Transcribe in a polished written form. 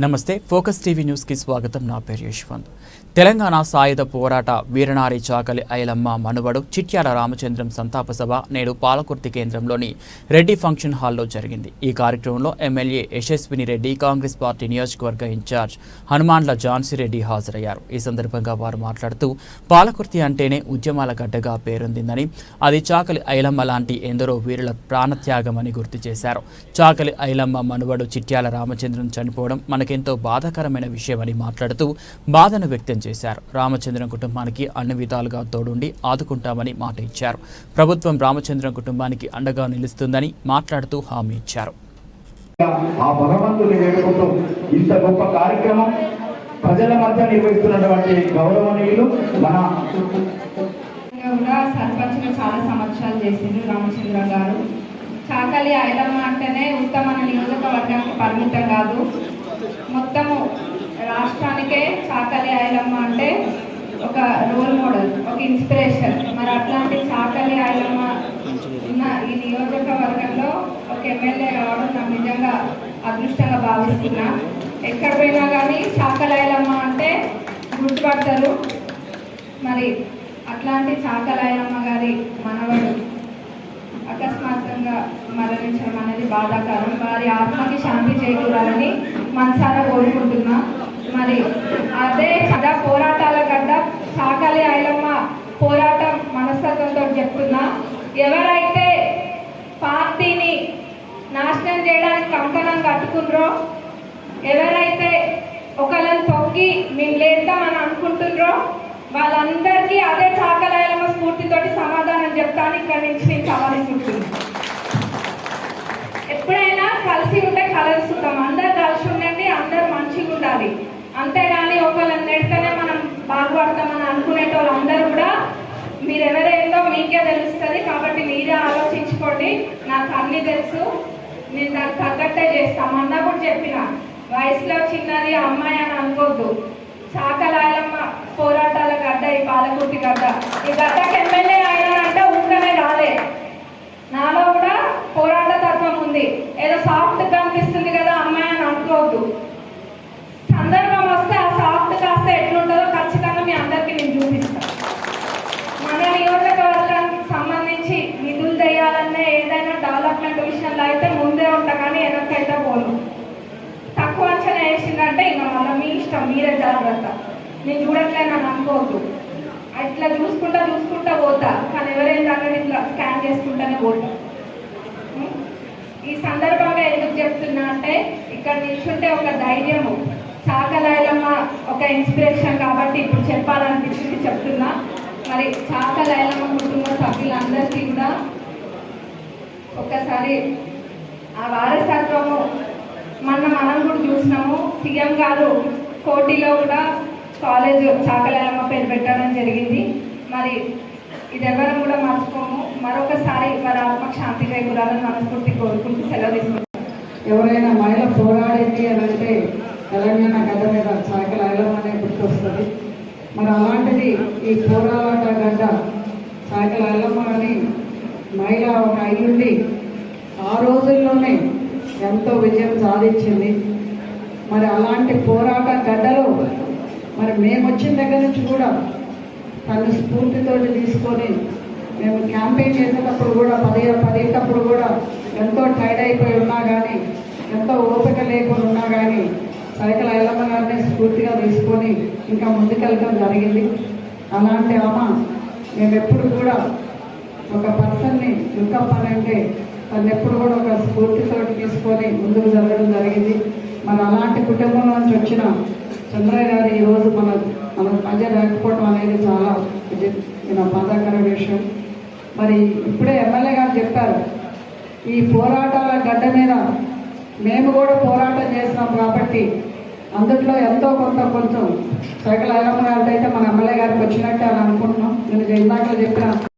నమస్తే focus TV news కి స్వాగతం. నా పేరు యశ్వంత్. తెలంగాణ సాయుధ పోరాట వీరనారి చాకలి ఐలమ్మ మనువడు చిట్యాల రామచంద్రం సంతాప సభ నేడు పాలకుర్తి కేంద్రంలోని రెడ్డి ఫంక్షన్ హాల్లో జరిగింది. ఈ కార్యక్రమంలో ఎమ్మెల్యే యశస్విని రెడ్డి, కాంగ్రెస్ పార్టీ నియోజకవర్గ ఇన్ఛార్జ్ హనుమాన్ల ఝాన్సీరెడ్డి హాజరయ్యారు. ఈ సందర్భంగా వారు మాట్లాడుతూ పాలకుర్తి అంటేనే ఉద్యమాల గడ్డగా పేరొందిందని, అది చాకలి ఐలమ్మ లాంటి ఎందరో వీరుల ప్రాణత్యాగమని గుర్తు చేశారు. చాకలి ఐలమ్మ మనువడు చిట్యాల రామచంద్రం చనిపోవడం మనకెంతో బాధాకరమైన విషయమని మాట్లాడుతూ బాధను వ్యక్తం చేశారు. రామచంద్రం కుటుంబానికి అన్ని విధాలుగా తోడుండి ఆదుకుంటామని మాట ఇచ్చారు. ప్రభుత్వం రామచంద్రం కుటుంబానికి అండగా నిలుస్తుందని మాట్లాడుతూ హామీ ఇచ్చారు. ఆ భగవంతుని వేడుకుంటూ ఇంత గొప్ప కార్యక్రమం ప్రజల మధ్య నిర్వహిస్తున్నటువంటి గౌరవనీయులు మన సర్పంచ్గా చాలా సంవత్సరాలు చేసింది రామచంద్ర గారు. చాకలి ఐలమ్మ అంటేనే ఉత్తమ నియోజకవర్గానికి పరిమితం కాదు, మొత్తము రాష్ట్రానికే చాకలి ఐలమ్మ అంటే ఒక రోల్ మోడల్, ఒక ఇన్స్పిరేషన్. మరి అట్లాంటి చాకలి ఐలమ్మ ఉన్న ఈ నియోజకవర్గంలో ఒక ఎమ్మెల్యే రావడం నాకు నిజంగా అదృష్టంగా భావిస్తున్నా. ఎక్కడ పోయినా కానీ చాకలి ఐలమ్మ అంటే గుర్తుపడతారు. మరి అట్లాంటి చాకలి ఐలమ్మ గారి మనవడు అకస్మాత్తుగా మరణించడం అనేది బాధాకరం. వారి ఆత్మకి శాంతి చేకూరాలని మనసారా కోరుకుంటున్నా. మరి అదే కదా పోరాటాల గడ్డ చాకలి ఐలమ్మ పోరాటం మనస్తత్వంతో చెప్తున్నా. ఎవరైతే పార్టీని నాశనం చేయడానికి కంకణం కట్టుకుండ్రో, ఎవరైతే ఒకళ్ళని తొక్కి మేము లేద్దామని అనుకుంటుండ్రో, వాళ్ళందరికీ అదే చాకలి ఐలమ్మ స్ఫూర్తితోటి సమాధానం చెప్తాను. ఇక్కడ నుంచి నేను సవాలిస్తున్నాను. ఎప్పుడైనా కలిసి ఉంటే కలుస్తుంటాం, అందరు కలిసి ఉండండి, అందరు మంచిగా ఉండాలి. అంతేగాని ఒకళ్ళని నెడితేనే మనం బాగుపడతామని అనుకునేటోళ్ళు అందరూ కూడా మీరు ఎవరేందో మీకే తెలుస్తుంది. కాబట్టి మీరే ఆలోచించుకోండి. నాకు అన్నీ తెలుసు, నేను దానికి తగ్గట్టే చేస్తాను. అన్న కూడా చెప్పిన వయసులో చిన్నది అమ్మాయి అని అనుకోవద్దు. చాకలి ఐలమ్మ పోరాటాల గడ్డ ఈ పాలకుర్తి గడ్డ. ఈ గడ్డకి ఎమ్మెల్యే అయినారంటే ఊరికనే రాలే, నాలో కూడా పోరాట తత్వం ఉంది. ఏదో సాఫ్ట్ కనిపిస్తుంది కదా అమ్మాయి అని అనుకోవద్దు. సందర్భం వస్తే ఆ సాఫ్ట్ కాస్త ఎట్లుంటుందో ఖచ్చితంగా మీ అందరికీ నేను చూపిస్తాను. మన నియోజకవర్గానికి సంబంధించి నిధులు చేయాలన్నా ఏదైనా డెవలప్మెంట్ విషయంలో అయితే ముందే ఉంటా, కానీ వెనక్కైతే పోను. తక్కువ అంచనా వేసిందంటే ఇంకా మళ్ళీ మీ ఇష్టం, మీరే జాగ్రత్త. నేను చూడట్లేనని అనుకోవద్దు. అట్లా చూసుకుంటా పోతా, కానీ ఎవరైనా అక్కడ ఇట్లా స్కాన్ చేసుకుంటానే పోతా. ఈ సందర్భంగా ఎందుకు చెప్తున్నా అంటే ఇక్కడ నిల్చుంటే ఒక ధైర్యము, చాకలి ఐలమ్మ ఒక ఇన్స్పిరేషన్ కాబట్టి ఇప్పుడు చెప్పాలనిపించింది చెప్తున్నా. మరి చాకలి ఐలమ్మ కుటుంబ సభ్యులందరికీ కూడా ఒక్కసారి ఆ వారసత్వము మనం కూడా చూసినాము. సీఎం గారు కోటిలో కూడా కాలేజ్ చాకలి ఐలమ్మ పేరు పెట్టడం జరిగింది. మరి ఇది ఎవరం కూడా మర్చిపోము. మరొకసారి వారి ఆత్మకు శాంతి చేకూరాలని మనస్ఫూర్తి కోరుకుంటూ సెలవు తీసుకుంటాం. ఎవరైనా మహిళ పోరాడింది అని అంటే తెలంగాణ గడ్డ మీద చాకలి ఐలమ్మ అనే గుర్తొస్తుంది. మరి అలాంటిది ఈ పోరాట గడ్డ చాకలి ఐలమ్మ అని మహిళ ఒక అయ్యుండి ఆ రోజుల్లోనే ఎంతో విజయం సాధించింది. మరి అలాంటి పోరాట గడ్డలో మరి మేము వచ్చిన దగ్గర నుంచి కూడా తను స్ఫూర్తితోటి తీసుకొని మేము క్యాంపెయిన్ చేసేటప్పుడు కూడా పదేటప్పుడు కూడా ఎంతో టైర్డ్ అయిపోయి ఉన్నా కానీ, ఎంతో ఓపిక లేకుండా ఉన్నా కానీ చాకలి ఐలమ్మ గారిని స్ఫూర్తిగా తీసుకొని ఇంకా ముందుకెళ్ళడం జరిగింది. అలాంటి ఆమె మేము ఎప్పుడు కూడా ఒక పర్సన్ని దుఃఖపనంటే తను ఎప్పుడు కూడా ఒక స్ఫూర్తితోటి తీసుకొని ముందుకు జరగడం జరిగింది. మరి అలాంటి కుటుంబం నుంచి వచ్చిన చంద్రయ్య గారు ఈరోజు మన మధ్య లేకపోవడం అనేది చాలా బాధాకర విషయం. మరి ఇప్పుడే ఎమ్మెల్యే గారు చెప్పారు, ఈ పోరాటాల గడ్డ మీద మేము కూడా పోరాటం చేసినాం కాబట్టి అందుట్లో ఎంతో కొంచెం చాకలి ఐలమ్మ గారితో అయితే మన ఎమ్మెల్యే గారికి వచ్చినట్టే అని అనుకుంటున్నాం. నేను ఇందాక చెప్పిన